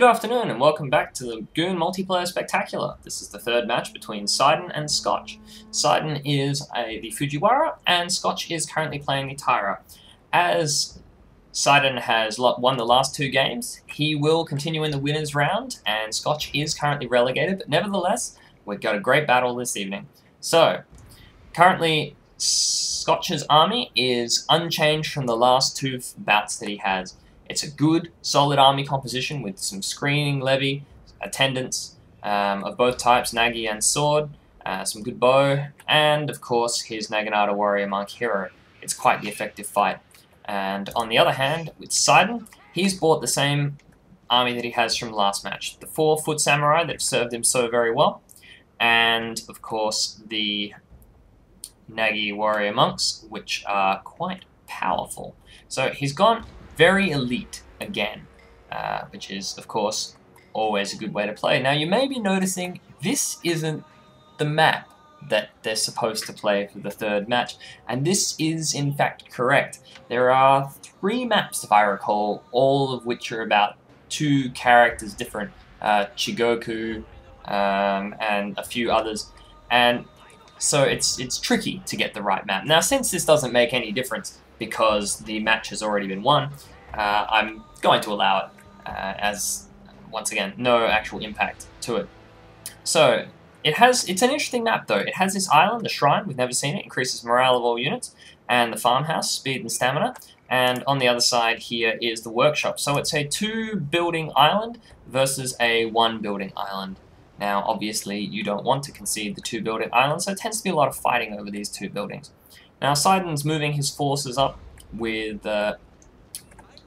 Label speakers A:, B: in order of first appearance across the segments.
A: Good afternoon and welcome back to the Goon Multiplayer Spectacular. This is the third match between Sydin and Scotch. Sydin is the Fujiwara and Scotch is currently playing the Taira. As Sydin has won the last two games, he will continue in the winners round and Scotch is currently relegated, but nevertheless, we've got a great battle this evening. So, currently Scotch's army is unchanged from the last two bouts that he has. It's a good, solid army composition with some screening levy, attendants of both types, Nagi and Sword, some good bow, and of course his Naginata Warrior Monk hero. It's quite the effective fight. And on the other hand, with Sydin, he's bought the same army that he has from the last match. The 4-foot samurai that have served him so very well, and of course the Nagi Warrior Monks, which are quite powerful. So he's gone very elite again, which is, of course, always a good way to play. Now, you may be noticing this isn't the map that they're supposed to play for the third match, and this is, in fact, correct. There are 3 maps, if I recall, all of which are about 2 characters different, Chigoku and a few others, and so it's tricky to get the right map. Now, since this doesn't make any difference, because the match has already been won, I'm going to allow it as, once again, no actual impact to it. So, it's an interesting map though. It has this island, the shrine, we've never seen it, increases morale of all units, and the farmhouse, speed and stamina, and on the other side here is the workshop. So it's a 2-building island versus a 1-building island. Now, obviously, you don't want to concede the 2-building island, so it tends to be a lot of fighting over these 2 buildings. Now, Sydin's moving his forces up with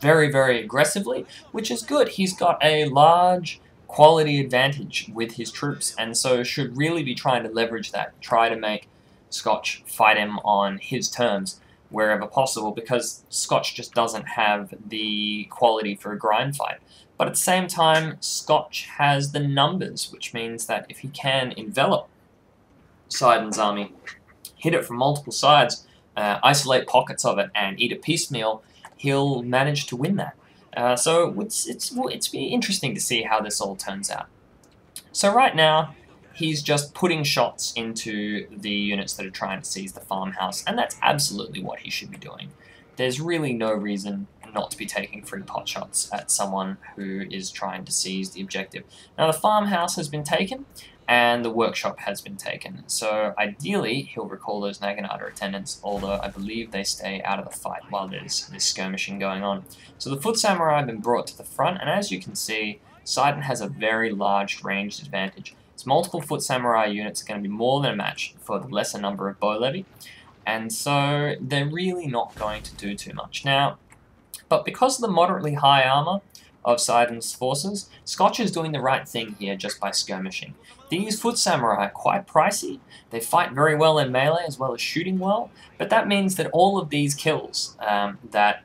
A: very, very aggressively, which is good. He's got a large quality advantage with his troops, and so should really be trying to leverage that, try to make Scotch fight him on his terms wherever possible, because Scotch just doesn't have the quality for a grind fight. But at the same time, Scotch has the numbers, which means that if he can envelop Sydin's army, hit it from multiple sides, isolate pockets of it, and eat a piecemeal, he'll manage to win that. So it's be interesting to see how this all turns out. So right now, he's just putting shots into the units that are trying to seize the farmhouse, and that's absolutely what he should be doing. There's really no reason not to be taking free pot shots at someone who is trying to seize the objective. Now the farmhouse has been taken, and the workshop has been taken. So ideally, he'll recall those Naginata attendants, although I believe they stay out of the fight while there's this skirmishing going on. So the foot samurai have been brought to the front, and as you can see, Sydin has a very large ranged advantage. His multiple foot samurai units are going to be more than a match for the lesser number of bow levy, and so they're really not going to do too much. Now, but because of the moderately high armor of Sydin's forces, Scotch is doing the right thing here just by skirmishing. These foot samurai are quite pricey, they fight very well in melee as well as shooting well, but that means that all of these kills that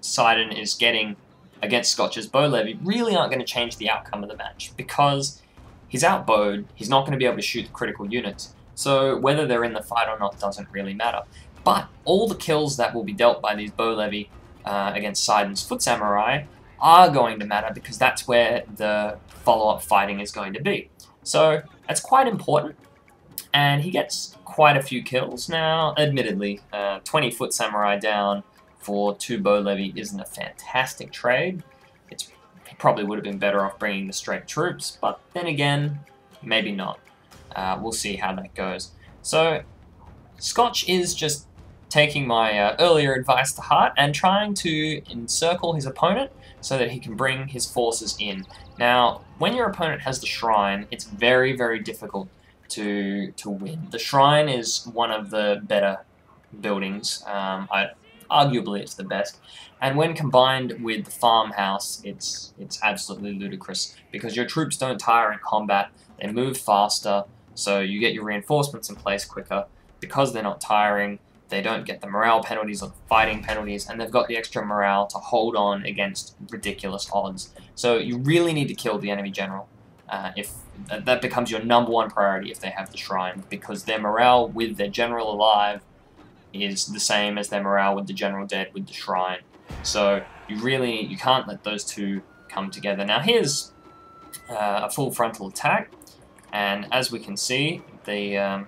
A: Sydin is getting against Scotch's bow levy really aren't going to change the outcome of the match, because he's outbowed, he's not going to be able to shoot the critical units, so whether they're in the fight or not doesn't really matter. But all the kills that will be dealt by these bow levy against Sydin's foot samurai are going to matter, because that's where the follow-up fighting is going to be. So that's quite important, and he gets quite a few kills. Now, admittedly, 20 foot samurai down for 2 bow levy isn't a fantastic trade. He probably would have been better off bringing the straight troops, but then again, maybe not. We'll see how that goes. So, Scotch is just taking my earlier advice to heart and trying to encircle his opponent so that he can bring his forces in. Now, when your opponent has the shrine, it's very, very difficult to win. The shrine is one of the better buildings. Arguably, it's the best. And when combined with the farmhouse, it's absolutely ludicrous, because your troops don't tire in combat, they move faster, so you get your reinforcements in place quicker. Because they're not tiring, they don't get the morale penalties or the fighting penalties, and they've got the extra morale to hold on against ridiculous odds. So you really need to kill the enemy general. If that becomes your #1 priority if they have the shrine, because their morale with their general alive is the same as their morale with the general dead with the shrine. So you can't let those two come together. Now here's a full frontal attack, and as we can see, the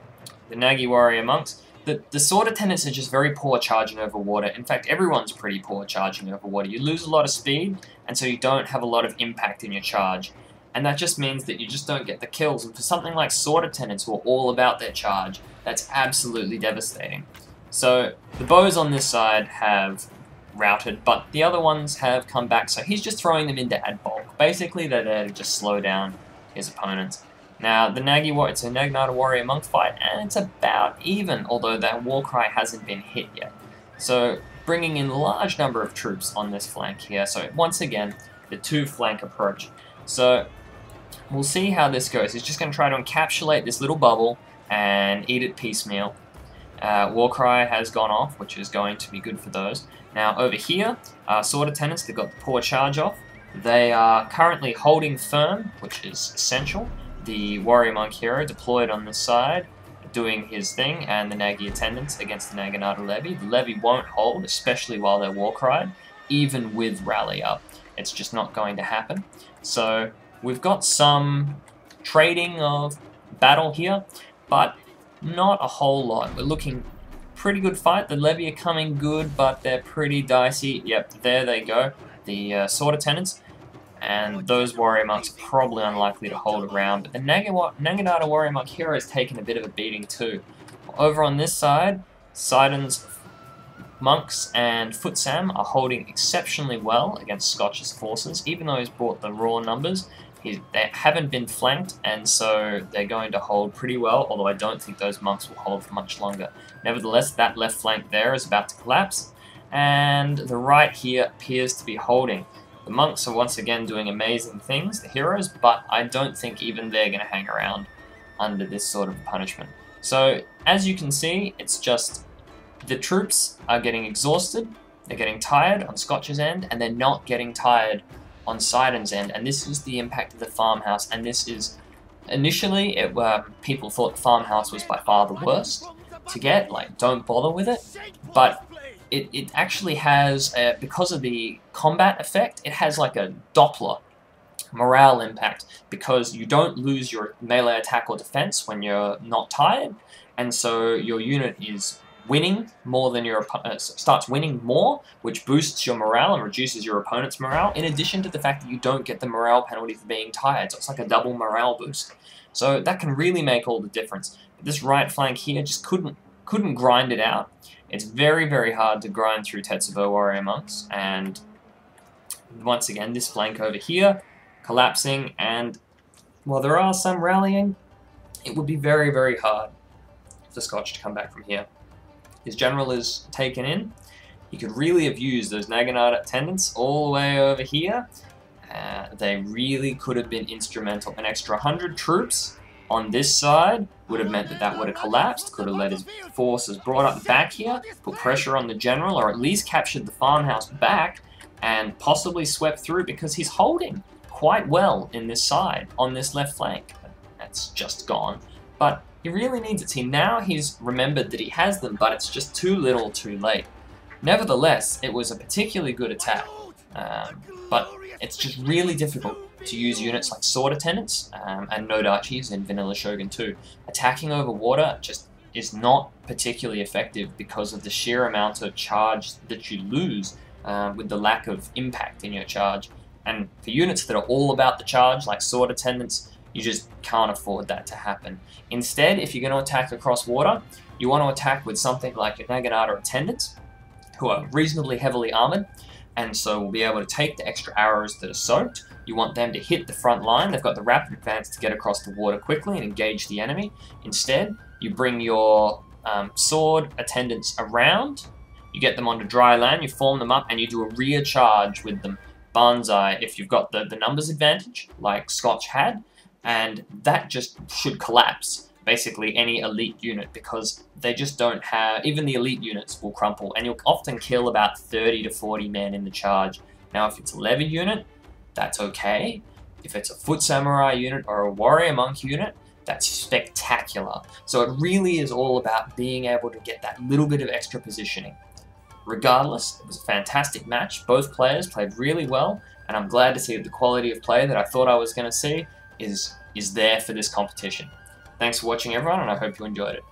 A: Nagi warrior monks, the sword attendants are just very poor charging over water. In fact, everyone's pretty poor charging over water. You lose a lot of speed, and so you don't have a lot of impact in your charge. And that just means that you just don't get the kills. And for something like sword attendants who are all about their charge, that's absolutely devastating. So the bows on this side have routed, but the other ones have come back. So he's just throwing them in to add bulk. Basically, they're there to just slow down his opponents. Now, the it's a Naginata Warrior Monk fight, and it's about even, although that Warcry hasn't been hit yet. So, bringing in a large number of troops on this flank here. So, once again, the two-flank approach. So, we'll see how this goes. He's just going to try to encapsulate this little bubble and eat it piecemeal. Warcry has gone off, which is going to be good for those. Now, over here, Sword Attendants, they've got the poor charge off. They are currently holding firm, which is essential. The Warrior Monk hero deployed on this side, doing his thing, and the Nagi attendants against the Naginata Levy. The Levy won't hold, especially while they're Warcried, even with Rally Up. It's just not going to happen. So we've got some trading of battle here, but not a whole lot. We're looking pretty good fight. The Levy are coming good, but they're pretty dicey. Yep, there they go. The Sword Attendants. And those Warrior Monks are probably unlikely to hold around. But the Naginata Warrior Monk hero has taken a bit of a beating too. Over on this side, Sydin's Monks and Footsam are holding exceptionally well against Scotch's forces. Even though he's brought the raw numbers, they haven't been flanked, and so they're going to hold pretty well, although I don't think those monks will hold for much longer. Nevertheless, that left flank there is about to collapse, and the right here appears to be holding. The monks are once again doing amazing things, the heroes, but I don't think even they're going to hang around under this sort of punishment. So, as you can see, it's just the troops are getting exhausted, they're getting tired on Scotch's end, and they're not getting tired on Sydin's end, and this is the impact of the farmhouse, and this is, initially, people thought the farmhouse was by far the worst to get, like, don't bother with it, but it actually has, because of the combat effect, it has like a Doppler morale impact, because you don't lose your melee attack or defense when you're not tired, and so your unit is winning more than your starts winning more, which boosts your morale and reduces your opponent's morale, in addition to the fact that you don't get the morale penalty for being tired, so it's like a double morale boost. So that can really make all the difference. This right flank here just couldn't grind it out. It's very, very hard to grind through Tetsubo Warrior Monks, and once again, this flank over here, collapsing, and while there are some rallying, it would be very, very hard for Scotch to come back from here. His general is taken in. He could really have used those Naginata attendants all the way over here. They really could have been instrumental. An extra 100 troops on this side would have meant that that would have collapsed, could have led his forces brought up back here, put pressure on the general, or at least captured the farmhouse back, and possibly swept through, because he's holding quite well in this side, on this left flank. That's just gone. But he really needs it. See, now he's remembered that he has them, but it's just too little too late. Nevertheless, it was a particularly good attack, but it's just really difficult to use units like Sword Attendants and Nodachis in Vanilla Shogun 2. Attacking over water just is not particularly effective because of the sheer amount of charge that you lose with the lack of impact in your charge. And for units that are all about the charge, like Sword Attendants, you just can't afford that to happen. Instead, if you're going to attack across water, you want to attack with something like your Naginata Attendants, who are reasonably heavily armored, and so will be able to take the extra arrows that are soaked. You want them to hit the front line. They've got the rapid advance to get across the water quickly and engage the enemy. Instead, you bring your sword attendants around, you get them onto dry land, you form them up, and you do a rear charge with them. Banzai, if you've got the numbers advantage, like Scotch had, and that just should collapse basically any elite unit, because they just don't have, even the elite units will crumple, and you'll often kill about 30 to 40 men in the charge. Now, if it's a Levy unit, that's okay. If it's a Foot Samurai unit or a Warrior Monk unit, that's spectacular. So it really is all about being able to get that little bit of extra positioning. Regardless, it was a fantastic match. Both players played really well, and I'm glad to see that the quality of play that I thought I was going to see is there for this competition. Thanks for watching, everyone, and I hope you enjoyed it.